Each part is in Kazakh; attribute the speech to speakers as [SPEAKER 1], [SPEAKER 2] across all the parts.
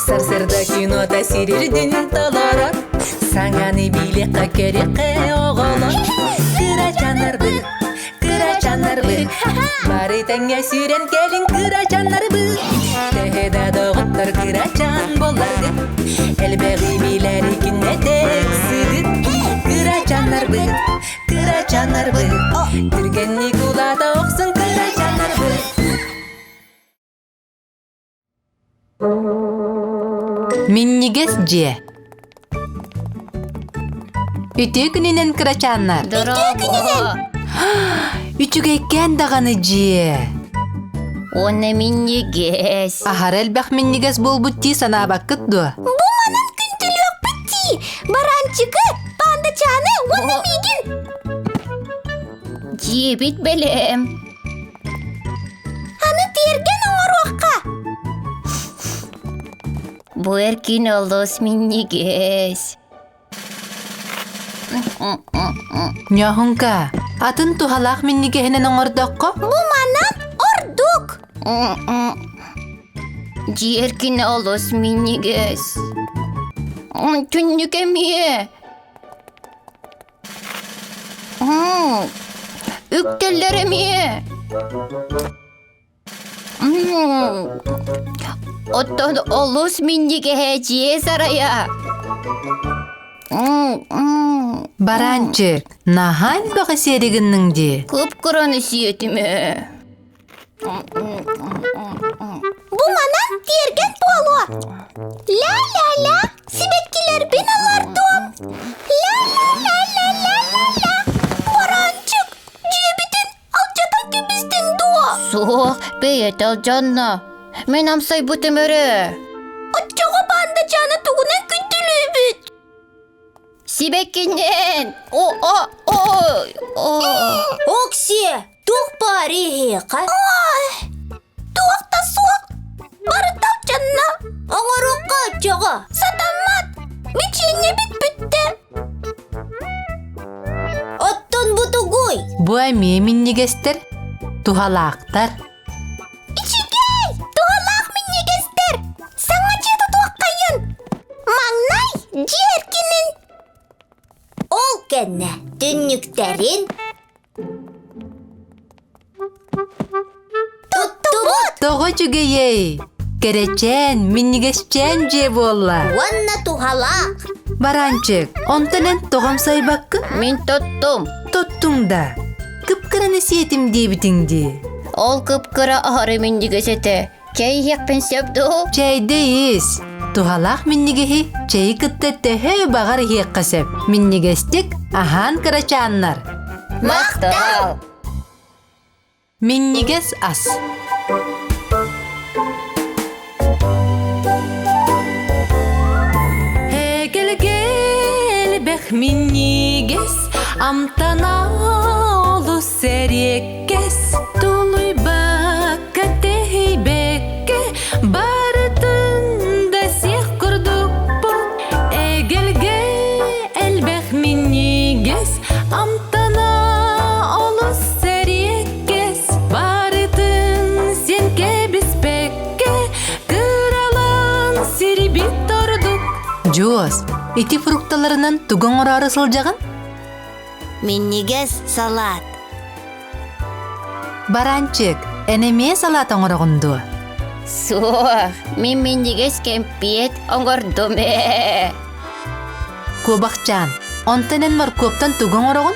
[SPEAKER 1] Сарсырда кино тәсирирдин толорор, саңаны биликка керекке оголор. Кырачанарбын, бары тәңе сүрен келин кырачанарбын. Тәһедә догыттар кырачан боларды, элбәги биләри кинне тексидир. Кырачанарбын, түргенни кулада оксын кырачанарбын. Миннигес же. Үтө күнүнөн кырачаннар. Үтүгейкен даганы же.
[SPEAKER 2] Оны миннигес.
[SPEAKER 1] Ахар элбэх миннигес болбутти сана баккытду.
[SPEAKER 2] Бу манын күнтүлөк битти. Баранчыгы, пандачаны, оны мигин. Же бит белем. Аны терген оңоруакка. Бу эркин олос миннигес.
[SPEAKER 1] Ньохунка, атын тухалах миннигехинен оңордокко?
[SPEAKER 2] Бу манан ордук. Жеркин олос миннигес. Түннүк эмие. Үктеллер эмие. Оттон олос миннигеhe жие сарая.
[SPEAKER 1] Баранчык, нахань бағы серігіннің де?
[SPEAKER 2] Кып-кыраны сиетіме. Бу манан терген болу. Ла-ла-ла, сибеткилер бен алардым. Ла-ла-ла-ла-ла-ла-ла. Баранчык, жебітін алчатан кебістің дуа. Соқ, бейет алжанна. Мен амсай бұтым өрі. Отчоға банда жаны туғынан күттілі бүт. Сибеккинен. Окси, тух парихи қа? Туақта суақ. Бары талчанна. Оңырыққа чоға. Сатамат. Меченне бит бүтті. Оттон бұтугуй.
[SPEAKER 1] Бу әме миннигестер, тухалақтар.
[SPEAKER 2] Ичигей, тухалақ миннигестер. Саңа четі туаққайын. Маңнай жеркінің. Ол кәнне түнніктерін тұттымыт.
[SPEAKER 1] Тоғы жүгейей, керечен, миннигесчен же болла.
[SPEAKER 2] Уанна тухалақ.
[SPEAKER 1] Баранчык, онтанен тоғам сайбаккы?
[SPEAKER 2] Мен тұттым.
[SPEAKER 1] Тоттың да. Кыпкыраны сиетім дебітіңді.
[SPEAKER 2] Ол кыпкыра ары миннигесеті. Чай яқпен сөпді.
[SPEAKER 1] Чайдейіз. Тухалақ миннигехи чайы кыттеттехе бағар хеққасып. Миннигестік ахан кырачаннар.
[SPEAKER 2] Мақтал.
[SPEAKER 1] Миннигес ас. Гел бэх миннигес амтана олу сереккес. Тулуй бакка техи бекке барытын да сех курдук бұл. Эгелге элбэх миннигес амтана олу сереккес. Барытын сен кебіспекке кыралан сирбит тордук. Жоос, ити фрукталарынан туган орары сылжаган?
[SPEAKER 2] Миннигес салат.
[SPEAKER 1] Баранчык, энеме салат оңорогунду?
[SPEAKER 2] Суох, мен миннигес кемпиет оңордуме.
[SPEAKER 1] Кубакчан, онтанен бар көптан туган орогун?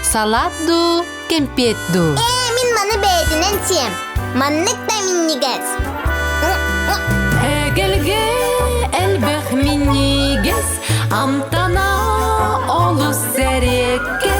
[SPEAKER 1] Салатду, кемпиетду.
[SPEAKER 2] Мен маны бәйтінен сем. Маннык та миннигес.
[SPEAKER 1] Эгелге элбэх миннигес амтана олу серекке.